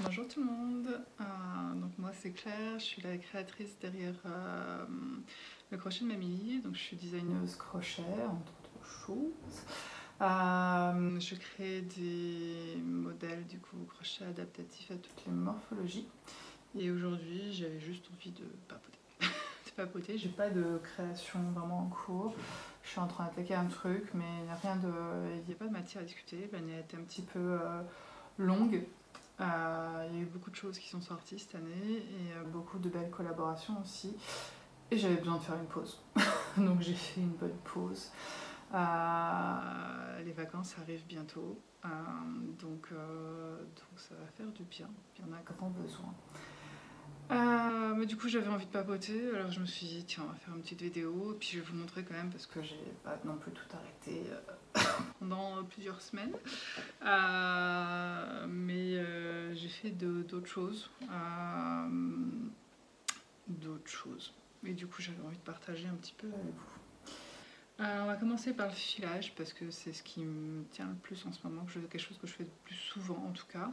Bonjour tout le monde, donc moi c'est Claire, je suis la créatrice derrière le crochet de Mamie, donc je suis designeuse crochet entre autres choses. Je crée des modèles du coup crochet adaptatif à toutes les morphologies et aujourd'hui j'avais juste envie de papoter. De papoter, j'ai pas de création vraiment en cours, je suis en train d'attaquer un truc mais il n'y a rien de, il n'y a pas de matière à discuter, l'année a été un petit peu longue. Il y a eu beaucoup de choses qui sont sorties cette année et beaucoup de belles collaborations aussi. Et j'avais besoin de faire une pause. Donc j'ai fait une bonne pause. Les vacances arrivent bientôt. Donc ça va faire du bien. Il y en a grand besoin. Mais du coup j'avais envie de papoter, alors je me suis dit tiens on va faire une petite vidéo, puis je vais vous montrer quand même parce que j'ai pas non plus tout arrêté pendant plusieurs semaines. Mais j'ai fait d'autres choses. Et du coup j'avais envie de partager un petit peu avec vous. On va commencer par le filage parce que c'est ce qui me tient le plus en ce moment, quelque chose que je fais le plus souvent en tout cas.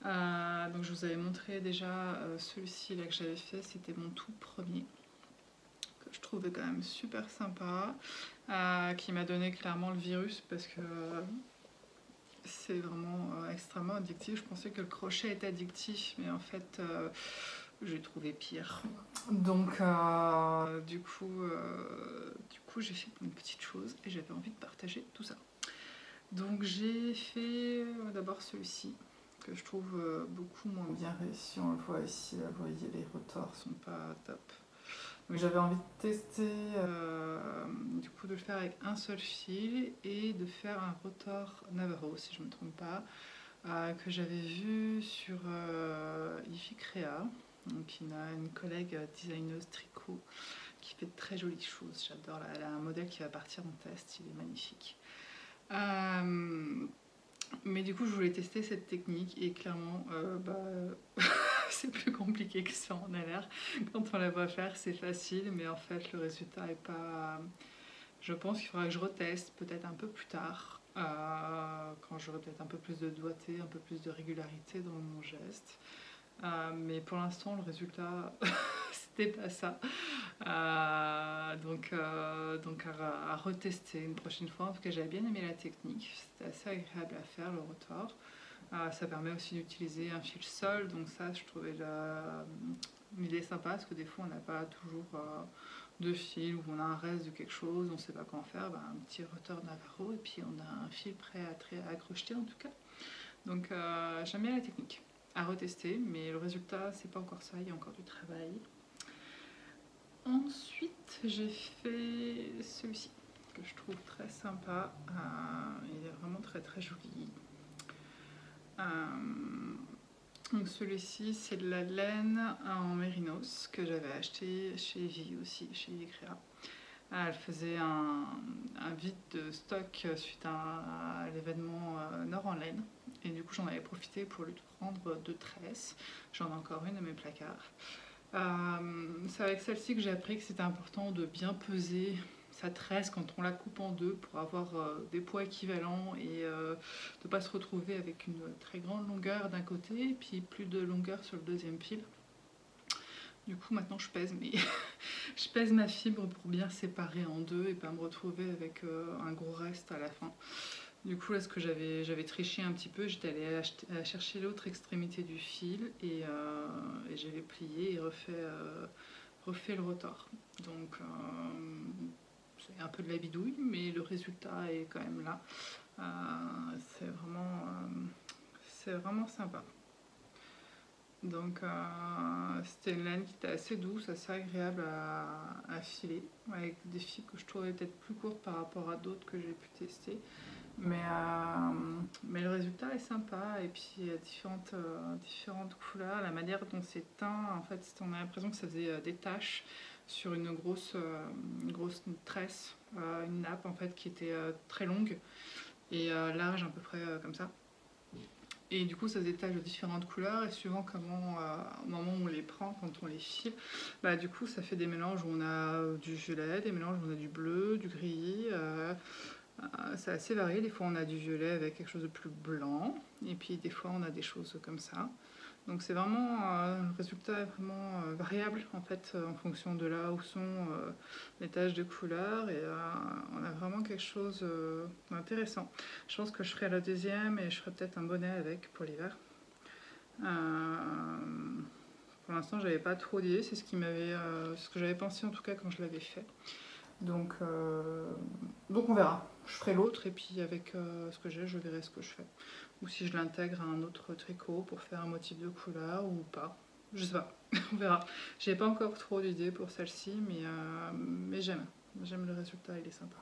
Donc je vous avais montré déjà celui-ci là que j'avais fait, c'était mon tout premier que je trouvais quand même super sympa, qui m'a donné clairement le virus parce que c'est vraiment extrêmement addictif. Je pensais que le crochet était addictif mais en fait j'ai trouvé pire. Donc du coup j'ai fait une petite chose et j'avais envie de partager tout ça. Donc j'ai fait d'abord celui-ci que je trouve beaucoup moins bien réussi. On le voit ici, là, vous voyez les retors sont pas top. Donc j'avais envie de tester du coup de le faire avec un seul fil et de faire un rotor Navarro si je ne me trompe pas, que j'avais vu sur Ificrea. Donc il a une collègue designeuse tricot qui fait de très jolies choses, j'adore, elle a un modèle qui va partir en test, il est magnifique. Mais du coup je voulais tester cette technique et clairement c'est plus compliqué que ça en a l'air. Quand on la voit faire c'est facile mais en fait le résultat est pas... Je pense qu'il faudra que je reteste peut-être un peu plus tard, quand j'aurai peut-être un peu plus de doigté, un peu plus de régularité dans mon geste. Mais pour l'instant, le résultat, c'était pas ça. Donc à retester une prochaine fois. En tout cas, j'avais bien aimé la technique. C'était assez agréable à faire, le rotor. Ça permet aussi d'utiliser un fil sol. Donc ça, je trouvais l'idée sympa parce que des fois, on n'a pas toujours de fil ou on a un reste de quelque chose, on ne sait pas quoi en faire. Un petit rotor Navarro et puis on a un fil prêt à accrocher en tout cas. Donc j'aime bien la technique. À retester, mais le résultat c'est pas encore ça, il y a encore du travail. Ensuite j'ai fait celui-ci que je trouve très sympa, il est vraiment très très joli. Donc celui-ci c'est de la laine en mérinos que j'avais acheté chez Evie aussi, chez Icrea. Elle faisait un vide de stock suite à l'événement Nord en laine. Et du coup, j'en avais profité pour lui prendre 2 tresses. J'en ai encore une dans mes placards. C'est avec celle-ci que j'ai appris que c'était important de bien peser sa tresse quand on la coupe en deux pour avoir des poids équivalents et de ne pas se retrouver avec une très grande longueur d'un côté et puis plus de longueur sur le deuxième fil. Du coup maintenant je pèse, mais je pèse ma fibre pour bien séparer en deux et pas me retrouver avec un gros reste à la fin. Du coup là ce que j'avais triché un petit peu, j'étais allée chercher l'autre extrémité du fil et j'avais plié et refait le rotor. Donc c'est un peu de la bidouille mais le résultat est quand même là. C'est vraiment sympa. Donc c'était une laine qui était assez douce, assez agréable à filer, avec des fils que je trouvais peut-être plus courtes par rapport à d'autres que j'ai pu tester. Mais le résultat est sympa et puis il y a différentes couleurs. La manière dont c'est teint, en fait, on a l'impression que ça faisait des taches sur une grosse tresse, une nappe en fait qui était très longue et large à peu près comme ça. Et du coup, ça se détache de différentes couleurs et suivant comment, au moment où on les prend, quand on les file, du coup, ça fait des mélanges où on a du violet, des mélanges où on a du bleu, du gris, C'est assez varié, des fois on a du violet avec quelque chose de plus blanc, et puis des fois on a des choses comme ça. Donc c'est vraiment, le résultat est vraiment variable en fait en fonction de là où sont les taches de couleur, et on a vraiment quelque chose d'intéressant. Je pense que je ferai la deuxième et je ferai peut-être un bonnet avec pour l'hiver. Pour l'instant j'avais pas trop d'idées, c'est ce que j'avais pensé en tout cas quand je l'avais fait. Donc on verra. Je ferai l'autre et puis avec ce que j'ai, je verrai ce que je fais. Ou si je l'intègre à un autre tricot pour faire un motif de couleur ou pas. Je sais pas, on verra. J'ai pas encore trop d'idées pour celle-ci, mais j'aime. J'aime le résultat, il est sympa.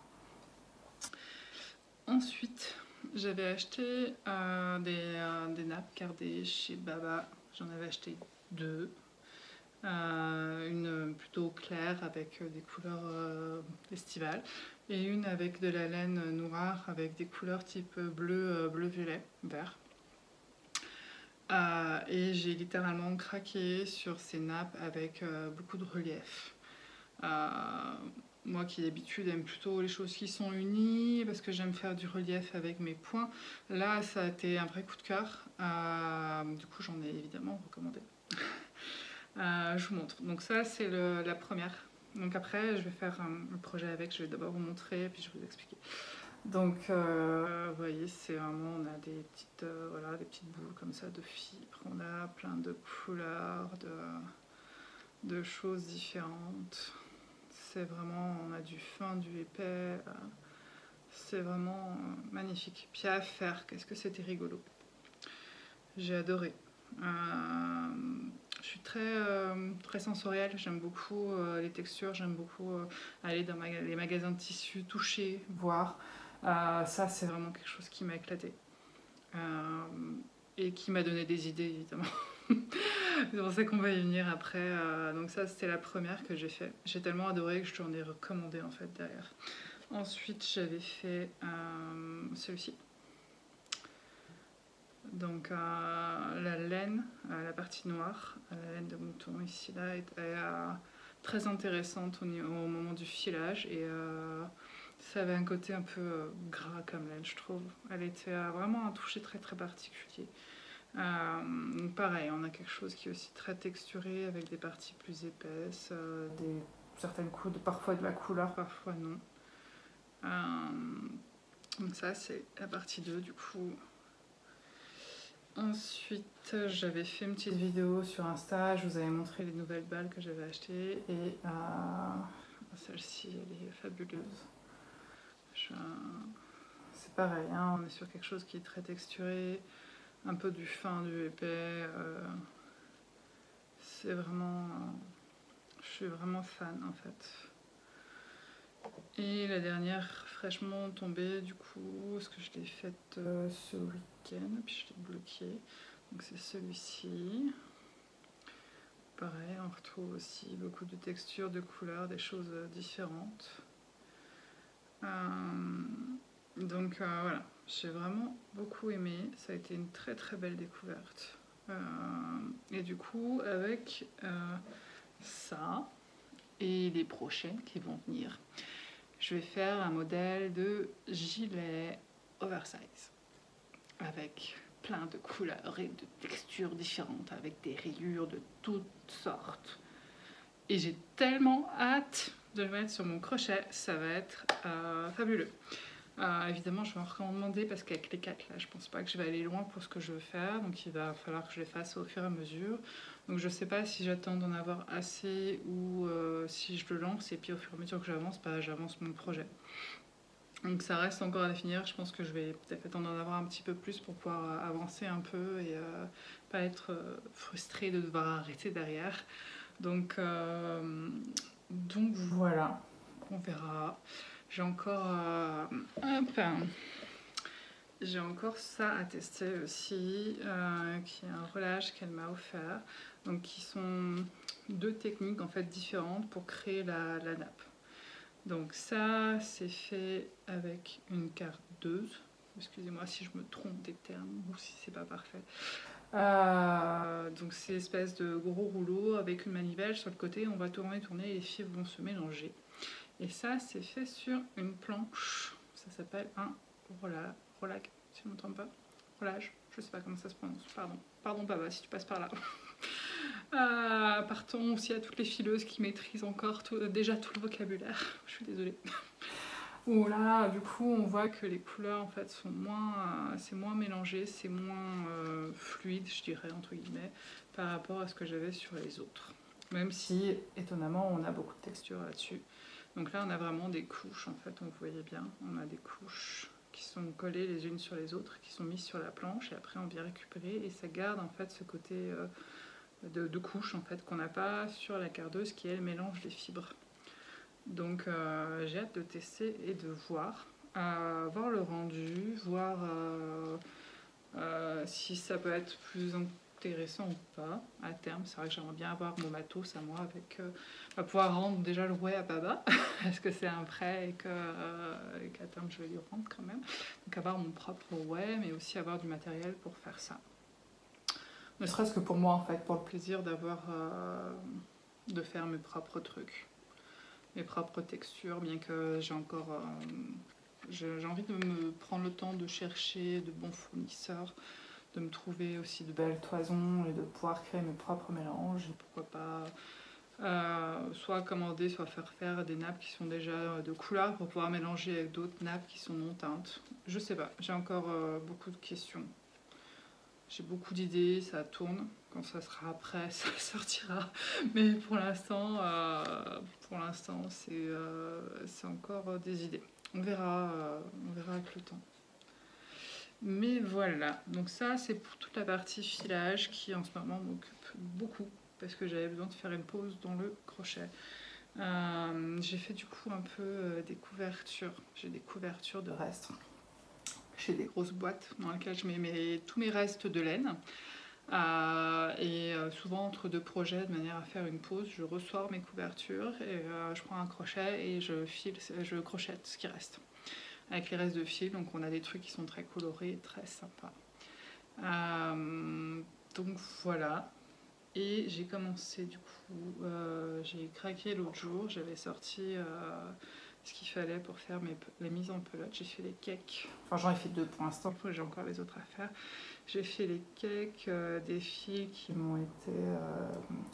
Ensuite, j'avais acheté des nappes cardées chez Baba. J'en avais acheté 2. Une plutôt claire avec des couleurs estivales et une avec de la laine noire avec des couleurs type bleu, bleu-violet, vert. Et j'ai littéralement craqué sur ces nappes avec beaucoup de relief. Moi qui d'habitude aime plutôt les choses qui sont unies parce que j'aime faire du relief avec mes points, là ça a été un vrai coup de cœur. Du coup j'en ai évidemment recommandé. Je vous montre. Donc ça c'est la première. Donc après je vais faire un projet avec, je vais d'abord vous montrer et puis je vais vous expliquer. Donc vous voyez, c'est vraiment, on a des petites, voilà, des petites boules comme ça de fibres, on a plein de couleurs, de choses différentes. C'est vraiment, on a du fin, du épais, c'est vraiment magnifique. Puis à faire, qu'est-ce que c'était rigolo. J'ai adoré. Je suis très sensorielle, j'aime beaucoup les textures, j'aime beaucoup aller dans les magasins de tissus, toucher, voir. Ça c'est vraiment quelque chose qui m'a éclaté. Et qui m'a donné des idées évidemment. C'est pour ça qu'on va y venir après. Donc ça c'était la première que j'ai fait. J'ai tellement adoré que je t'en ai recommandé en fait derrière. Ensuite j'avais fait celui-ci. Donc la laine, la partie noire, la laine de mouton ici là est très intéressante au moment du filage, et ça avait un côté un peu gras comme laine je trouve. Elle était vraiment un toucher très très particulier. Donc pareil, on a quelque chose qui est aussi très texturé avec des parties plus épaisses, certaines coudes, parfois de la couleur, parfois non. Donc ça c'est la partie 2 du coup. Ensuite, j'avais fait une petite vidéo sur Insta, je vous avais montré les nouvelles balles que j'avais achetées, et celle-ci, elle est fabuleuse. C'est pareil, hein, on est sur quelque chose qui est très texturé, un peu du fin, du épais. C'est vraiment... je suis vraiment fan en fait. Et la dernière fraîchement tombée du coup, parce que je l'ai faite ce week-end, puis je l'ai bloquée. Donc c'est celui-ci. Pareil, on retrouve aussi beaucoup de textures, de couleurs, des choses différentes. Donc voilà, j'ai vraiment beaucoup aimé. Ça a été une très très belle découverte. Et du coup, avec ça et les prochaines qui vont venir, je vais faire un modèle de gilet oversize avec plein de couleurs et de textures différentes, avec des rayures de toutes sortes. Et j'ai tellement hâte de le mettre sur mon crochet, ça va être fabuleux. Évidemment, je vais en recommander parce qu'avec les 4 là, je pense pas que je vais aller loin pour ce que je veux faire, donc il va falloir que je les fasse au fur et à mesure. Donc je sais pas si j'attends d'en avoir assez ou si je le lance et puis au fur et à mesure que j'avance, j'avance mon projet. Donc ça reste encore à définir, je pense que je vais peut-être attendre d'en avoir un petit peu plus pour pouvoir avancer un peu et pas être frustrée de devoir arrêter derrière. Donc voilà, on verra. J'ai encore, j'ai encore ça à tester aussi, qui est un relâche qu'elle m'a offert. Donc qui sont 2 techniques en fait différentes pour créer la nappe. Donc ça c'est fait avec une cardeuse. Excusez-moi si je me trompe des termes ou si c'est pas parfait. Donc c'est une espèce de gros rouleau avec une manivelle sur le côté, on va tourner et les fibres vont se mélanger. Et ça c'est fait sur une planche, ça s'appelle un rolag, si je ne me trompe pas. Rollage, je sais pas comment ça se prononce, pardon papa si tu passes par là. Partons aussi à toutes les fileuses qui maîtrisent encore déjà tout le vocabulaire, je suis désolée. Où là, du coup, on voit que les couleurs en fait sont c'est moins mélangé, c'est moins fluide, je dirais entre guillemets, par rapport à ce que j'avais sur les autres. Même si, étonnamment, on a beaucoup de texture là-dessus. Donc là, on a vraiment des couches, en fait, on voyait bien, on a des couches qui sont collées les unes sur les autres, qui sont mises sur la planche, et après on vient récupérer, et ça garde en fait ce côté de couche en fait qu'on n'a pas sur la cardeuse qui elle mélange les fibres. Donc j'ai hâte de tester et de voir le rendu, voir si ça peut être plus intéressant ou pas à terme. C'est vrai que j'aimerais bien avoir mon matos à moi avec pouvoir rendre déjà le rouet à Baba parce que c'est un prêt et qu'à terme je vais lui rendre quand même. Donc avoir mon propre rouet, mais aussi avoir du matériel pour faire ça. Ne serait-ce que pour moi en fait, pour le plaisir de faire mes propres trucs, mes propres textures, bien que j'ai encore j'ai envie de me prendre le temps de chercher de bons fournisseurs, de me trouver aussi de belles toisons et de pouvoir créer mes propres mélanges. Et pourquoi pas soit commander, soit faire des nappes qui sont déjà de couleur pour pouvoir mélanger avec d'autres nappes qui sont non teintes. Je sais pas, j'ai encore beaucoup de questions. J'ai beaucoup d'idées, ça tourne. Quand ça sera prêt, ça sortira. Mais pour l'instant, c'est encore des idées. On verra avec le temps. Mais voilà, donc ça c'est pour toute la partie filage qui en ce moment m'occupe beaucoup parce que j'avais besoin de faire une pause dans le crochet. J'ai fait du coup un peu des couvertures. J'ai des couvertures de restes. J'ai des grosses boîtes dans lesquelles je mets tous mes restes de laine. Souvent entre deux projets, de manière à faire une pause, je ressors mes couvertures et je prends un crochet et je crochette ce qui reste. Avec les restes de fil, donc on a des trucs qui sont très colorés et très sympas. Donc voilà. Et j'ai commencé du coup, j'ai craqué l'autre jour, j'avais sorti ce qu'il fallait pour faire les mises en pelote. J'ai fait les cakes, enfin j'en ai fait 2 pour l'instant, j'ai encore les autres à faire. J'ai fait les cakes des filles qui m'ont été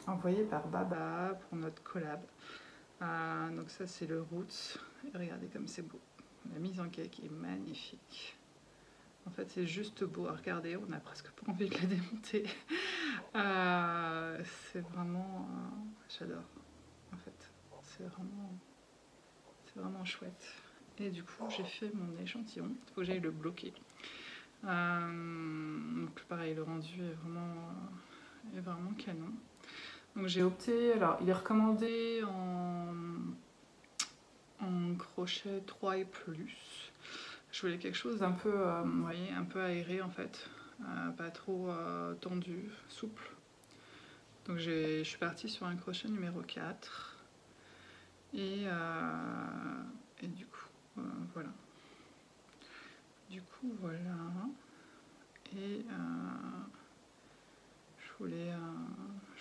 envoyées par Baba pour notre collab. Donc ça c'est le Roots, et regardez comme c'est beau. La mise en cake est magnifique. En fait, c'est juste beau à regarder. On n'a presque pas envie de la démonter. C'est vraiment... j'adore, en fait. C'est vraiment chouette. Et du coup, j'ai fait mon échantillon. Il faut que j'aille le bloquer. Donc pareil, le rendu est vraiment canon. Donc j'ai opté... Alors, il est recommandé en crochet 3 et plus. Je voulais quelque chose d'un peu, vous voyez, un peu aéré en fait, pas trop tendu, souple. Donc je suis partie sur un crochet numéro 4 et du coup voilà. Et je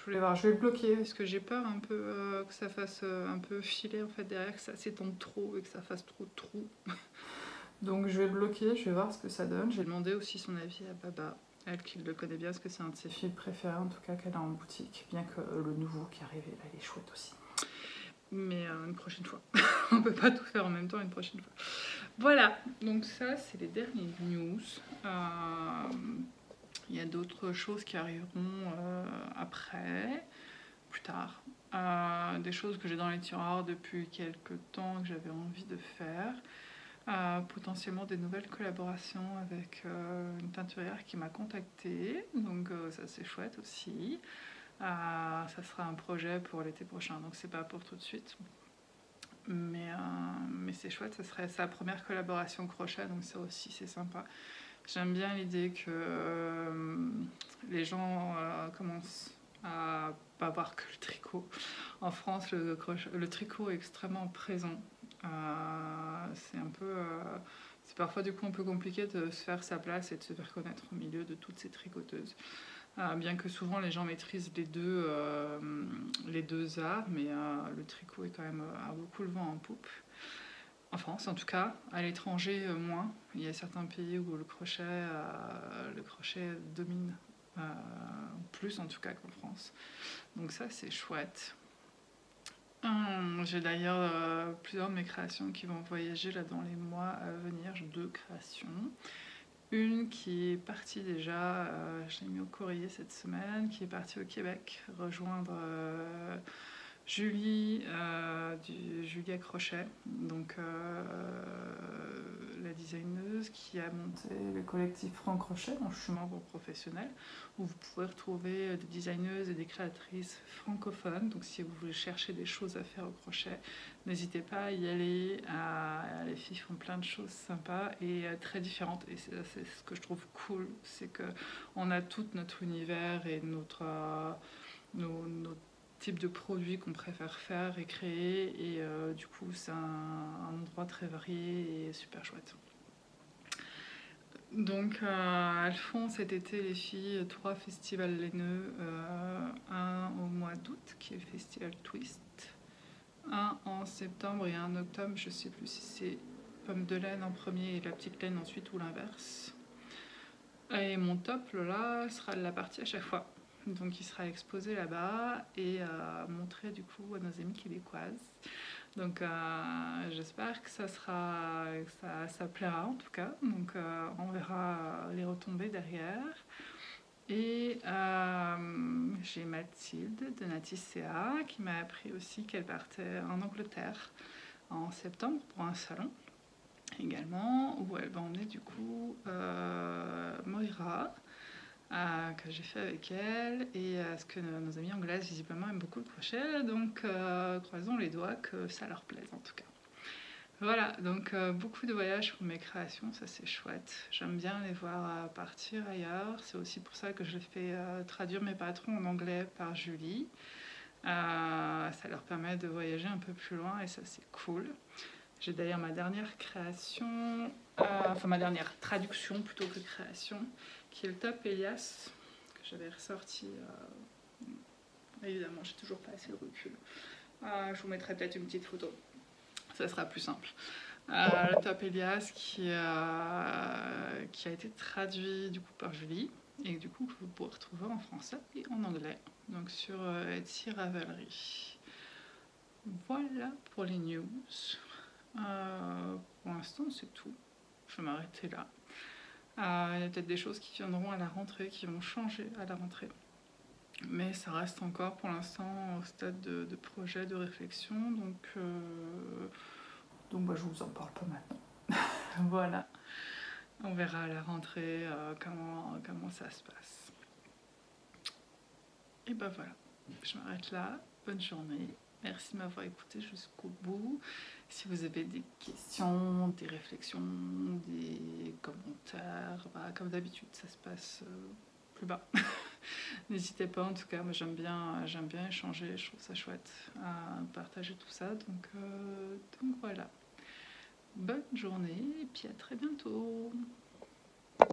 voulais voir, je vais le bloquer parce que j'ai peur un peu que ça fasse un peu filer en fait derrière, que ça s'étende trop et que ça fasse trop de trous. Donc je vais bloquer, je vais voir ce que ça donne. J'ai demandé aussi son avis à Baba, elle qui le connaît bien parce que c'est un de ses fils préférés en tout cas qu'elle a en boutique, bien que le nouveau qui est arrivé là il est chouette aussi. Mais une prochaine fois, on peut pas tout faire en même temps, une prochaine fois. Voilà, donc ça c'est les dernières news. Il y a d'autres choses qui arriveront après, plus tard. Des choses que j'ai dans les tiroirs depuis quelques temps que j'avais envie de faire. Potentiellement des nouvelles collaborations avec une teinturière qui m'a contactée, donc ça c'est chouette aussi. Ça sera un projet pour l'été prochain, donc c'est pas pour tout de suite, mais c'est chouette. Ça serait sa première collaboration crochet, donc ça aussi c'est sympa. J'aime bien l'idée que les gens commencent à pas voir que le tricot. En France, le tricot est extrêmement présent. C'est parfois du coup un peu compliqué de se faire sa place et de se faire connaître au milieu de toutes ces tricoteuses. Bien que souvent les gens maîtrisent les deux arts, mais le tricot est quand même a beaucoup le vent en poupe. En France en tout cas, à l'étranger moins. Il y a certains pays où le crochet domine plus en tout cas qu'en France. Donc ça c'est chouette. J'ai d'ailleurs plusieurs de mes créations qui vont voyager là dans les mois à venir. J'ai 2 créations. Une qui est partie déjà, je l'ai mis au courrier cette semaine, qui est partie au Québec rejoindre Julie du Julia Crochet, donc la designeuse qui a monté le collectif Franck Crochet, dont je suis membre professionnel, où vous pouvez retrouver des designeuses et des créatrices francophones. Donc si vous voulez chercher des choses à faire au crochet, n'hésitez pas à y aller. Les filles font plein de choses sympas et très différentes. Et c'est ce que je trouve cool, c'est qu'on a tout notre univers et notre type de produits qu'on préfère faire et créer, et du coup c'est un endroit très varié et super chouette. Donc elles font cet été les filles 3 festivals laineux, un au mois d'août qui est le festival Twist, un en septembre et un en octobre, je sais plus si c'est pomme de laine en premier et la petite laine ensuite ou l'inverse. Et mon top là sera de la partie à chaque fois. Donc il sera exposé là-bas et montré du coup à nos amies québécoises. Donc j'espère que ça plaira en tout cas. Donc on verra les retombées derrière. Et j'ai Mathilde de Naticea qui m'a appris aussi qu'elle partait en Angleterre en septembre pour un salon également, où elle va emmener du coup Moira, que j'ai fait avec elle, et ce que nos amies anglaises visiblement aiment beaucoup le crochet, donc croisons les doigts que ça leur plaise en tout cas. Voilà, donc beaucoup de voyages pour mes créations, ça c'est chouette. J'aime bien les voir partir ailleurs. C'est aussi pour ça que je fais traduire mes patrons en anglais par Julie. Ça leur permet de voyager un peu plus loin et ça c'est cool. J'ai d'ailleurs ma dernière création, enfin ma dernière traduction plutôt que création, qui est le top Elias, que j'avais ressorti. Évidemment, j'ai toujours pas assez de recul. Je vous mettrai peut-être une petite photo, ça sera plus simple. Le top Elias qui a été traduit du coup par Julie et du coup que vous pourrez retrouver en français et en anglais, donc sur Etsy Ravelry. Voilà pour les news. Pour l'instant c'est tout, je vais m'arrêter là. Il y a peut-être des choses qui viendront à la rentrée, qui vont changer à la rentrée, mais ça reste encore pour l'instant au stade de projet, de réflexion, donc bah, je vous en parle pas maintenant. Voilà, on verra à la rentrée comment ça se passe. Et bah voilà, je m'arrête là, bonne journée. Merci de m'avoir écouté jusqu'au bout. Si vous avez des questions, des réflexions, des commentaires, bah, comme d'habitude, ça se passe plus bas. N'hésitez pas, en tout cas, moi j'aime bien échanger, je trouve ça chouette à partager tout ça. Donc voilà. Bonne journée et puis à très bientôt.